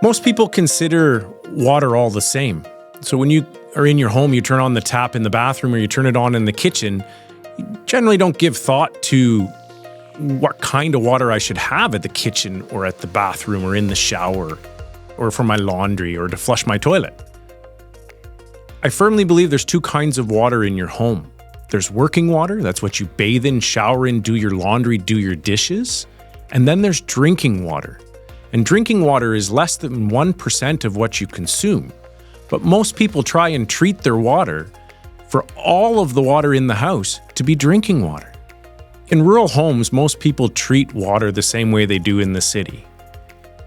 Most people consider water all the same. So when you are in your home, you turn on the tap in the bathroom or you turn it on in the kitchen, you generally don't give thought to what kind of water I should have at the kitchen or at the bathroom or in the shower or for my laundry or to flush my toilet. I firmly believe there's two kinds of water in your home. There's working water, that's what you bathe in, shower in, do your laundry, do your dishes. And then there's drinking water. And drinking water is less than 1% of what you consume. But most people try and treat their water for all of the water in the house to be drinking water. In rural homes, most people treat water the same way they do in the city.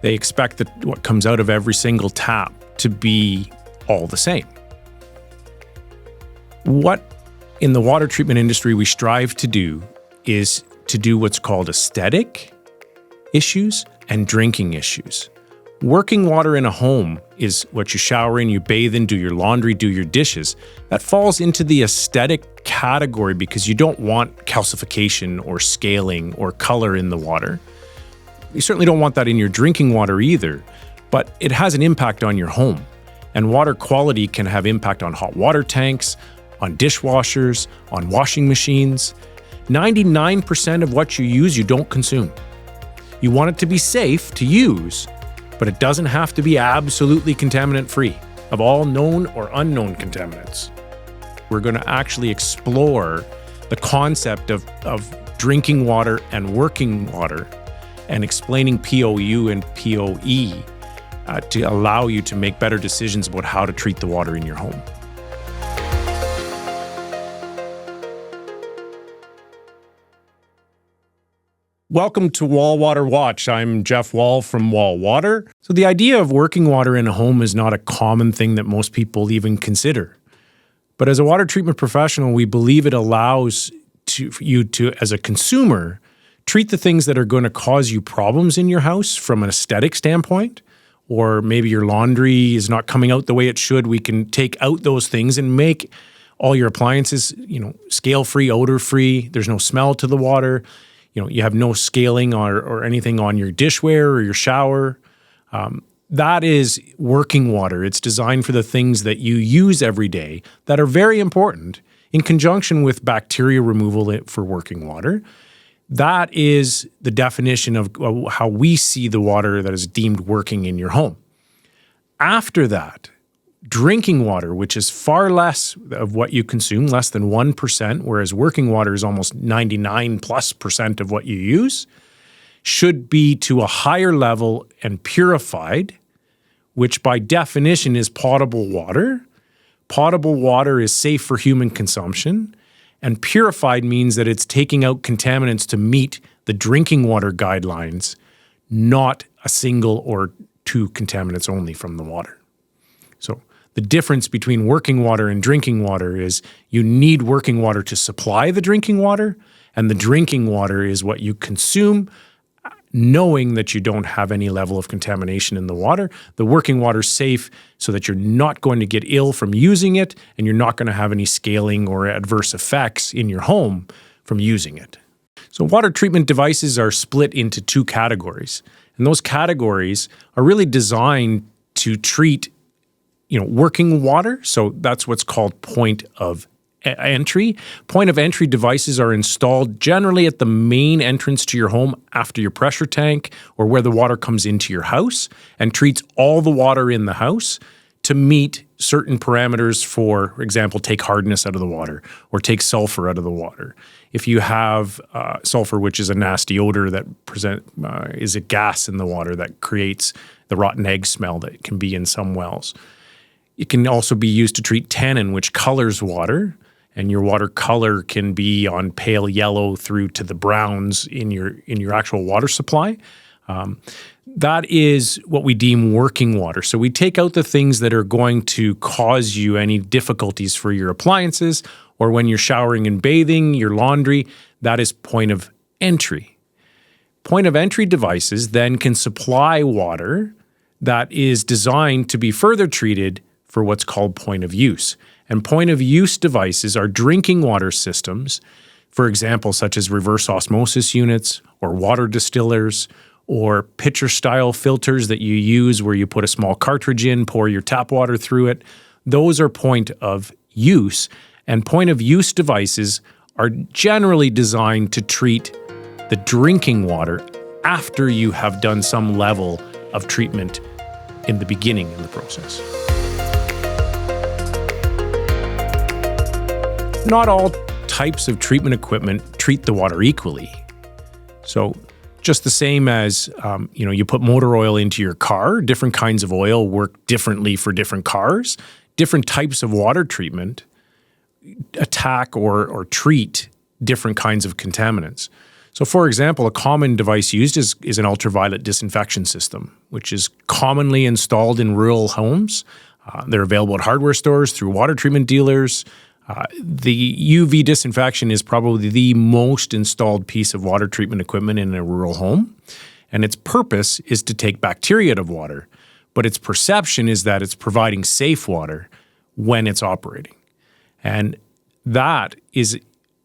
They expect that what comes out of every single tap to be all the same. What in the water treatment industry we strive to do is to do what's called aesthetic issues and drinking issues. Working water in a home is what you shower in, you bathe in, do your laundry, do your dishes. That falls into the aesthetic category because you don't want calcification or scaling or color in the water. You certainly don't want that in your drinking water either, but it has an impact on your home. And water quality can have impact on hot water tanks, on dishwashers, on washing machines. 99% of what you use, you don't consume. You want it to be safe to use, but it doesn't have to be absolutely contaminant-free of all known or unknown contaminants. We're going to actually explore the concept of drinking water and working water and explaining POU and POE to allow you to make better decisions about how to treat the water in your home. Welcome to Wall Water Watch. I'm Jeff Wall from Wall Water. So the idea of working water in a home is not a common thing that most people even consider. But as a water treatment professional, we believe it allows you to, as a consumer, treat the things that are going to cause you problems in your house from an aesthetic standpoint, or maybe your laundry is not coming out the way it should. We can take out those things and make all your appliances, scale-free, odor-free. There's no smell to the water. You have no scaling or anything on your dishware or your shower. That is working water. It's designed for the things that you use every day that are very important in conjunction with bacteria removal for working water. That is the definition of how we see the water that is deemed working in your home. After that, drinking water, which is far less of what you consume, less than 1%, whereas working water is almost 99+% of what you use, should be to a higher level and purified, which by definition is potable water. Potable water is safe for human consumption, and purified means that it's taking out contaminants to meet the drinking water guidelines, not a single or two contaminants only from the water. So the difference between working water and drinking water is you need working water to supply the drinking water, and the drinking water is what you consume, knowing that you don't have any level of contamination in the water. The working water is safe so that you're not going to get ill from using it, and you're not going to have any scaling or adverse effects in your home from using it. So water treatment devices are split into two categories, and those categories are really designed to treat working water. So that's what's called point of entry. Point of entry devices are installed generally at the main entrance to your home after your pressure tank or where the water comes into your house and treats all the water in the house to meet certain parameters. For example, take hardness out of the water or take sulfur out of the water. If you have sulfur, which is a nasty odor that is a gas in the water that creates the rotten egg smell that can be in some wells. It can also be used to treat tannin, which colors water, and your water color can be on pale yellow through to the browns in your actual water supply. That is what we deem working water. So we take out the things that are going to cause you any difficulties for your appliances, or when you're showering and bathing, your laundry. That is point of entry. Point of entry devices then can supply water that is designed to be further treated for what's called point of use. And point of use devices are drinking water systems, for example, such as reverse osmosis units or water distillers or pitcher-style filters that you use where you put a small cartridge in, pour your tap water through it. Those are point of use, and point of use devices are generally designed to treat the drinking water after you have done some level of treatment in the beginning in the process. Not all types of treatment equipment treat the water equally. So just the same as, you put motor oil into your car, different kinds of oil work differently for different cars. Different types of water treatment attack or treat different kinds of contaminants. So for example, a common device used is an ultraviolet disinfection system, which is commonly installed in rural homes. They're available at hardware stores, through water treatment dealers. The UV disinfection is probably the most installed piece of water treatment equipment in a rural home, and its purpose is to take bacteria out of water, but its perception is that it's providing safe water when it's operating. And that is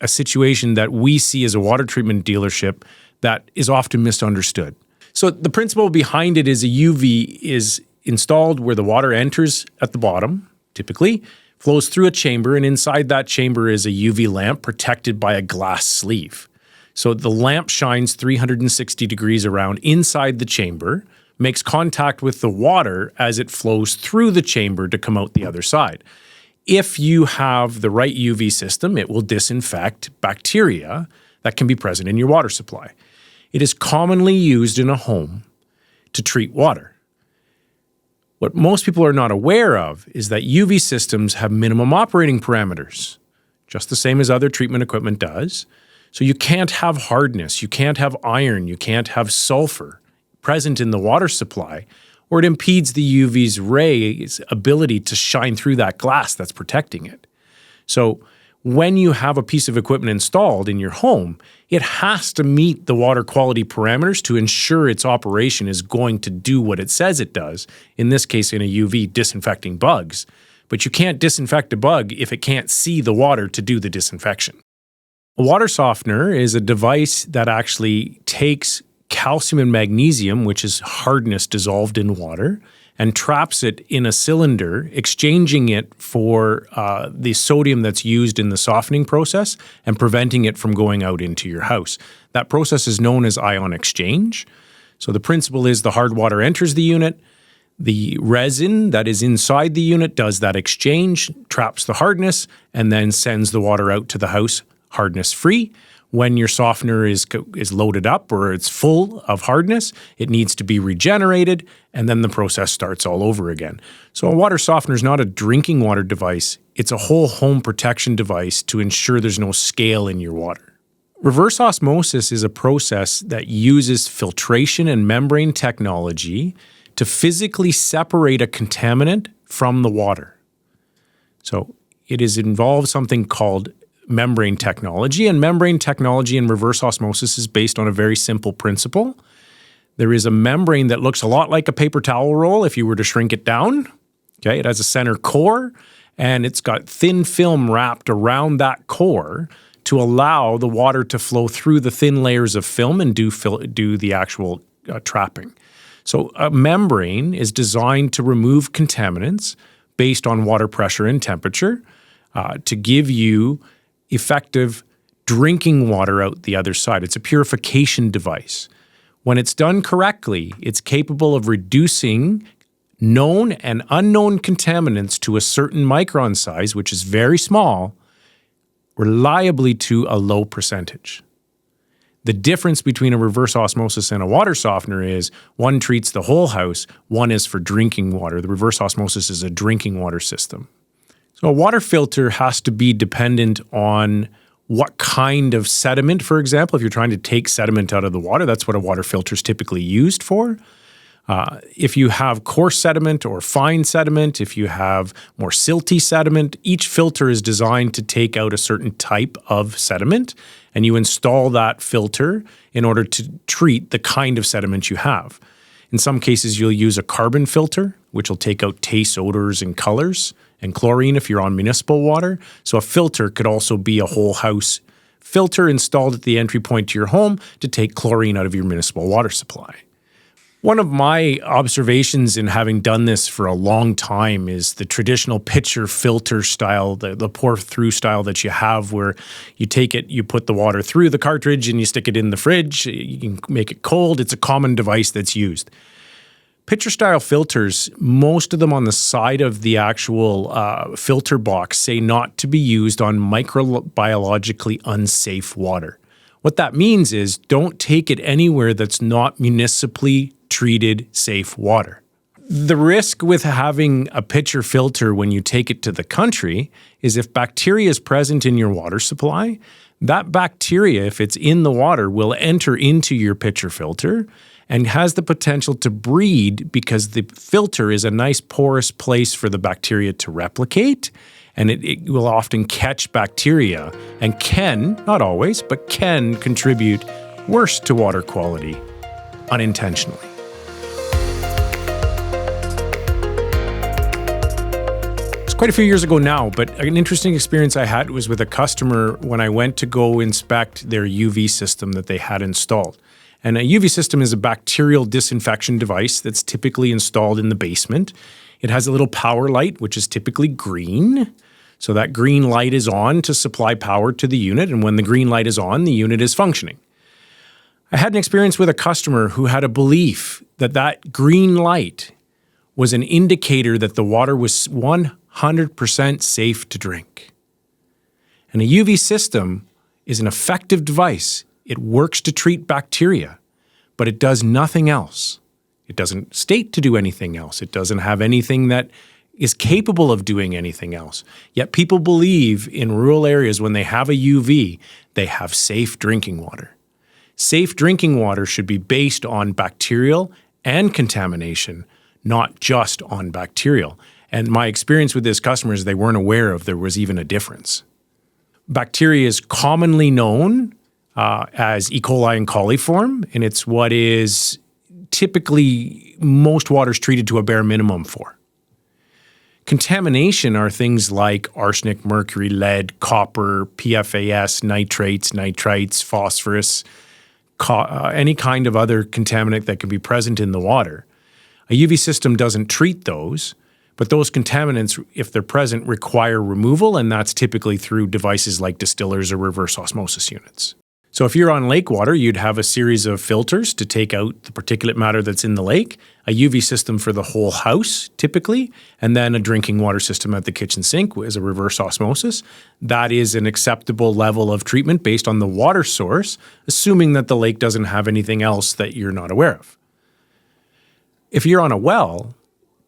a situation that we see as a water treatment dealership that is often misunderstood. So the principle behind it is a UV is installed where the water enters at the bottom, typically, flows through a chamber, and inside that chamber is a UV lamp protected by a glass sleeve. So the lamp shines 360 degrees around inside the chamber, makes contact with the water as it flows through the chamber to come out the other side. If you have the right UV system, it will disinfect bacteria that can be present in your water supply. It is commonly used in a home to treat water. What most people are not aware of is that UV systems have minimum operating parameters, just the same as other treatment equipment does. So you can't have hardness, you can't have iron, you can't have sulfur present in the water supply, or it impedes the UV's ray's ability to shine through that glass that's protecting it. So when you have a piece of equipment installed in your home, it has to meet the water quality parameters to ensure its operation is going to do what it says it does, in this case in a UV disinfecting bugs. But you can't disinfect a bug if it can't see the water to do the disinfection. A water softener is a device that actually takes calcium and magnesium, which is hardness dissolved in water, and traps it in a cylinder, exchanging it for the sodium that's used in the softening process and preventing it from going out into your house. That process is known as ion exchange. So the principle is the hard water enters the unit, the resin that is inside the unit does that exchange, traps the hardness, and then sends the water out to the house hardness-free. When your softener is loaded up or it's full of hardness, it needs to be regenerated, and then the process starts all over again. So a water softener is not a drinking water device. It's a whole home protection device to ensure there's no scale in your water. Reverse osmosis is a process that uses filtration and membrane technology to physically separate a contaminant from the water. So it involves something called membrane technology, and membrane technology in reverse osmosis is based on a very simple principle. There is a membrane that looks a lot like a paper towel roll if you were to shrink it down. Okay, it has a center core, and it's got thin film wrapped around that core to allow the water to flow through the thin layers of film and do the actual trapping. So a membrane is designed to remove contaminants based on water pressure and temperature to give you effective drinking water out the other side. It's a purification device. When it's done correctly, it's capable of reducing known and unknown contaminants to a certain micron size, which is very small, reliably to a low percentage. The difference between a reverse osmosis and a water softener is one treats the whole house, one is for drinking water. The reverse osmosis is a drinking water system. So a water filter has to be dependent on what kind of sediment, for example. If you're trying to take sediment out of the water, that's what a water filter is typically used for. If you have coarse sediment or fine sediment, if you have more silty sediment, each filter is designed to take out a certain type of sediment, and you install that filter in order to treat the kind of sediment you have. In some cases, you'll use a carbon filter, which will take out taste, odors, and colors, and chlorine if you're on municipal water. So a filter could also be a whole house filter installed at the entry point to your home to take chlorine out of your municipal water supply. One of my observations in having done this for a long time is the traditional pitcher filter style, the pour through style that you have, where you take it, you put the water through the cartridge and you stick it in the fridge. You can make it cold. It's a common device that's used. Pitcher style filters, most of them on the side of the actual filter box say not to be used on microbiologically unsafe water. What that means is don't take it anywhere that's not municipally treated safe water. The risk with having a pitcher filter when you take it to the country is if bacteria is present in your water supply, that bacteria, if it's in the water, will enter into your pitcher filter and has the potential to breed because the filter is a nice porous place for the bacteria to replicate, and it will often catch bacteria and can, not always, but can contribute worse to water quality unintentionally. Quite a few years ago now, but an interesting experience I had was with a customer when I went to go inspect their UV system that they had installed. And a UV system is a bacterial disinfection device that's typically installed in the basement. It has a little power light, which is typically green. So that green light is on to supply power to the unit. And when the green light is on, the unit is functioning. I had an experience with a customer who had a belief that that green light was an indicator that the water was 100% safe to drink. And a UV system is an effective device. It works to treat bacteria, but it does nothing else. It doesn't state to do anything else. It doesn't have anything that is capable of doing anything else. Yet people believe in rural areas when they have a UV, they have safe drinking water. Safe drinking water should be based on bacterial and contamination, not just on bacterial. And my experience with this customer is they weren't aware of there was even a difference. Bacteria is commonly known as E. coli and coliform, and it's what is typically most water is treated to a bare minimum for. Contamination are things like arsenic, mercury, lead, copper, PFAS, nitrates, nitrites, phosphorus, any kind of other contaminant that can be present in the water. A UV system doesn't treat those, but those contaminants, if they're present, require removal, and that's typically through devices like distillers or reverse osmosis units. So if you're on lake water, you'd have a series of filters to take out the particulate matter that's in the lake, a UV system for the whole house, typically, and then a drinking water system at the kitchen sink as a reverse osmosis. That is an acceptable level of treatment based on the water source, assuming that the lake doesn't have anything else that you're not aware of. If you're on a well,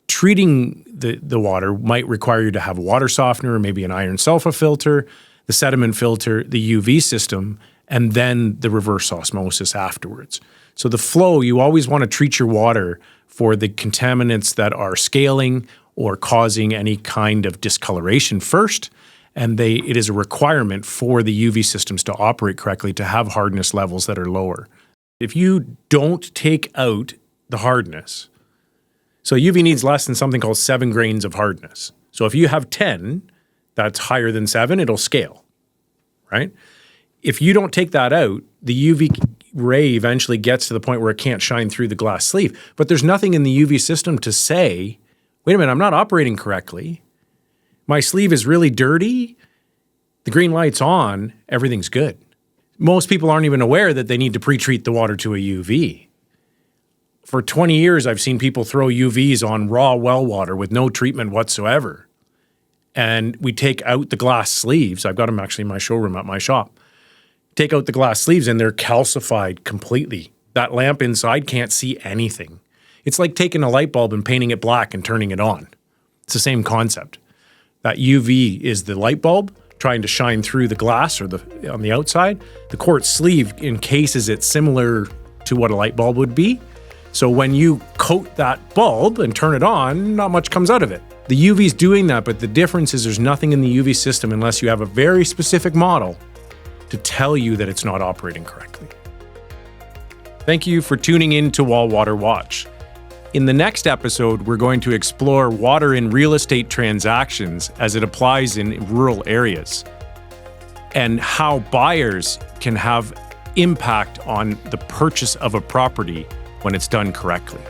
treating the water might require you to have a water softener, maybe an iron sulfur filter, the sediment filter, the UV system, and then the reverse osmosis afterwards. So the flow, you always want to treat your water for the contaminants that are scaling or causing any kind of discoloration first, and it is a requirement for the UV systems to operate correctly to have hardness levels that are lower. If you don't take out the hardness, so UV needs less than something called 7 grains of hardness. So if you have 10, that's higher than 7, it'll scale, right? If you don't take that out, the UV ray eventually gets to the point where it can't shine through the glass sleeve. But there's nothing in the UV system to say, wait a minute, I'm not operating correctly. My sleeve is really dirty. The green light's on. Everything's good. Most people aren't even aware that they need to pre-treat the water to a UV. For 20 years, I've seen people throw UVs on raw well water with no treatment whatsoever. And we take out the glass sleeves. I've got them actually in my showroom at my shop. Take out the glass sleeves and they're calcified completely. That lamp inside can't see anything. It's like taking a light bulb and painting it black and turning it on. It's the same concept. That UV is the light bulb trying to shine through the glass or on the outside. The quartz sleeve encases it similar to what a light bulb would be. So when you coat that bulb and turn it on, not much comes out of it. The UV's doing that, but the difference is there's nothing in the UV system unless you have a very specific model to tell you that it's not operating correctly. Thank you for tuning in to Wall Water Watch. In the next episode, we're going to explore water in real estate transactions as it applies in rural areas and how buyers can have impact on the purchase of a property when it's done correctly.